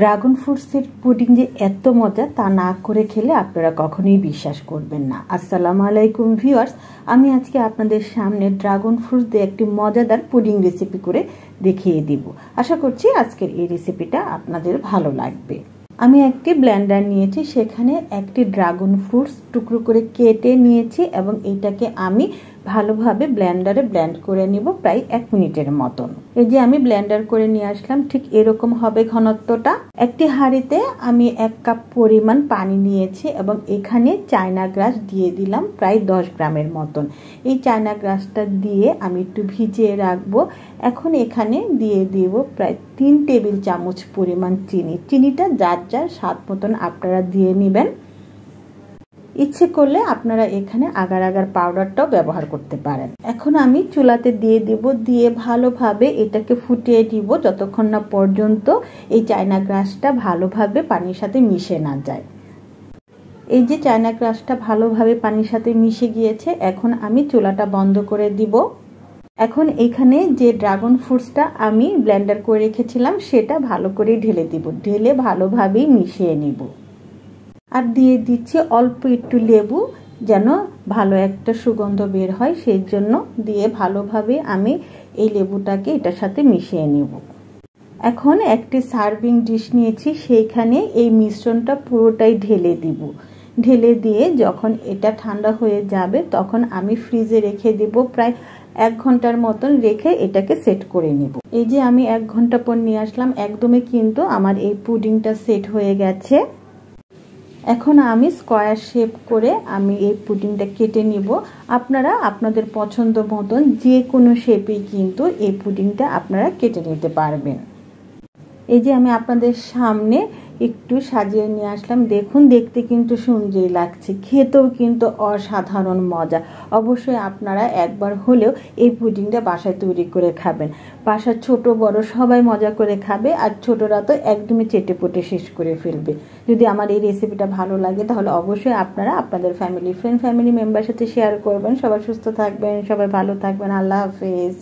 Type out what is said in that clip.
Dragon ফ্রুটসের pudding যে এত মজা তা না করে খেলে আপনারা কখনোই বিশ্বাস করবেন না। আসসালামু আলাইকুম ভিউয়ার্স, আমি আজকে আপনাদের সামনে ড্রাগন ফ্রুটস দিয়ে একটি মজাদার পুডিং রেসিপি করে দেখিয়ে দিব। আশা করছি আজকের এই রেসিপিটা আপনাদের ভালো লাগবে। আমি একটি ব্লেন্ডার নিয়েছি, সেখানে একটি ড্রাগন ফ্রুটস টুকরো করে কেটে নিয়েছি এবং এটাকে আমি ভালোভাবে ব্লেন্ডারে ব্লেন্ড করে নিব প্রায় 1 মিনিটের মতন। এই যে আমি ব্লেন্ডার করে নিয়ে আসলাম, ঠিক এরকম হবে ঘনত্বটা। একটি হাঁড়িতে আমি 1 কাপ পরিমাণ পানি নিয়েছি এবং এখানে চায়না গ্রাস দিয়ে দিলাম প্রায় 10 গ্রামের মতন। এই চায়না গ্রাসটা দিয়ে আমি একটু ভিজিয়ে রাখবো। এখন এখানে দিয়ে দিব প্রায় 3 টেবিল চামচ পরিমাণ চিনি। চিনিটা যার যার স্বাদ মতন আপনারা দিয়ে নেবেন। ইচ্ছে করলে আপনারা এখানে আগার আগার পাউডারটাও ব্যবহার করতে পারেন। এখন আমি চুলাতে দিয়ে দেব, দিয়ে ভালোভাবে এটাকে ফুটিয়ে দিব যতক্ষণ না পর্যন্ত এই চায়না গ্রাসটা ভালোভাবে পানির সাথে মিশে না যায়। এই যে চায়না গ্রাসটা ভালোভাবে পানির সাথে মিশে গিয়েছে, এখন আমি চুলাটা বন্ধ করে দিব। এখন এখানে যে ড্রাগন ফ্রুটসটা আমি ব্লেন্ডার করে রেখেছিলাম সেটা ভালো করে ঢেলে দিব। ঢেলে ভালোভাবে মিশিয়ে নিব। আর দিয়ে দিচ্ছি অল্প একটু লেবু, যেন ভালো একটা সুগন্ধ বের হয়, সেই জন্য দিয়ে ভালোভাবে আমি এই লেবুটাকে এটার সাথে মিশিয়ে নেব। এখন একটি সার্ভিং ডিশ নিয়েছি, সেইখানে এই মিশ্রণটা পুরোটাই ঢেলে দিব। ঢেলে দিয়ে যখন এটা ঠান্ডা হয়ে যাবে তখন আমি ফ্রিজে রেখে দেব। প্রায় 1 ঘন্টার মতন রেখে এটাকে সেট করে নেব। এই যে আমি 1 ঘন্টা পর নিয়ে আসলাম, একদমই কিন্তু আমার এই পুডিংটা সেট হয়ে গেছে। এখন আমি স্কোয়ার শেপ করে আমি এই পুডিংটা কেটে নিব। আপনারা আপনাদের পছন্দ মতন যে কোনো শেপেই কিন্তু এই পুডিংটা আপনারা কেটে নিতে পারবেন। এই যে আমি আপনাদের সামনে একটু সাজিয়ে নিয়ে আসলাম, দেখুন দেখতে কিন্তু সুন্দরই লাগছে, খেতেও কিন্তু অসাধারণ মজা। অবশ্যই আপনারা একবার হলেও এই পুডিংটা বাসায় তৈরি করে খাবেন। বাসার ছোট বড় সবাই মজা করে খাবে, আর ছোটরা তো একদমই চেটে পুটে শেষ করে ফেলবে। যদি আমার এই রেসিপিটা ভালো লাগে তাহলে অবশ্যই আপনারা আপনাদের ফ্যামিলি মেম্বারের সাথে শেয়ার করবেন। সবাই সুস্থ থাকবেন, সবাই ভালো থাকবেন। আল্লাহ হাফেজ।